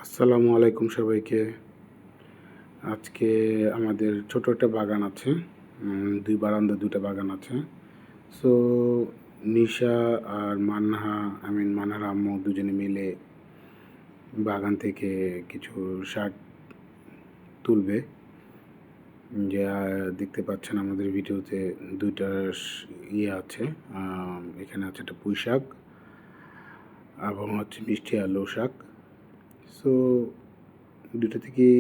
আসসালামু আলাইকুম সবাইকে। আজকে আমাদের ছোট একটা বাগান আছে। ২ বারান্দা ২ টা বাগান আছে। সো নিশা আর মান্নার আম্মু দুজনে মিলে বাগান থেকে কিছু শাক তুলবে। যা দেখতে পাচ্ছেন আমাদের ভিডিওতে ২ টা ইয়ে আছে। এখানে আছে একটা পুঁই শাক এবং হচ্ছে মিষ্টি আলু শাক। সো ২টা থেকেই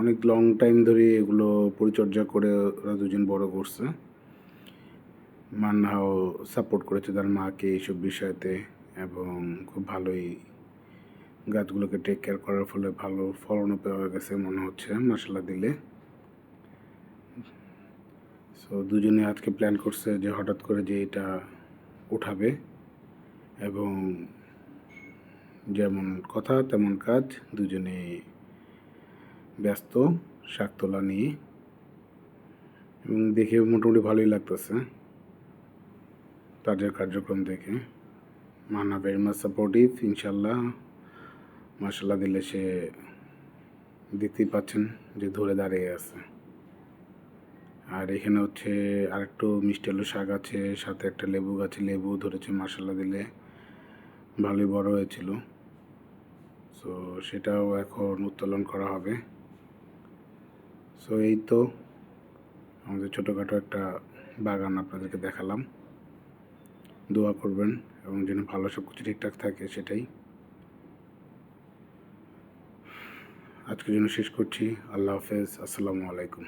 অনেক লং টাইম ধরে এগুলো পরিচর্যা করে ওরা দুজন বড় করছে। মান্নাও সাপোর্ট করেছে তার মাকে এইসব বিষয়তে এবং খুব ভালোই গাছগুলোকে টেক কেয়ার করার ফলে ভালো ফলনও পাওয়া গেছে মনে হচ্ছে মাশাআল্লাহ দিলে। সো দুজনে আজকে প্ল্যান করছে যে হঠাৎ করে যে এটা উঠাবে এবং যেমন কথা তেমন কাজ, দুজনেই ব্যস্ত শাক তোলা নিয়ে এবং দেখে মোটামুটি ভালোই লাগতেছে তাদের কার্যক্রম দেখে। মান্না ভেরি মাচ সাপোর্টিভ ইনশাল্লাহ। মাশাল্লাহ দিলে সে দেখতেই পাচ্ছেন যে ধরে দাঁড়িয়ে আছে। আর এখানে হচ্ছে আরেকটু মিষ্টি আলু শাক আছে, সাথে একটা লেবু গাছে লেবু ধরেছে মাশাল্লাহ দিলে ভালোই বড় হয়েছিল। সো সেটাও এখন উত্তোলন করা হবে। সো এই তো আমাদের ছোটোখাটো একটা বাগান আপনাদেরকে দেখালাম। দোয়া করবেন এবং যেন ভালো সব কিছু ঠিকঠাক থাকে সেটাই। আজকের জন্য শেষ করছি। আল্লাহ হাফেজ। আসসালামু আলাইকুম।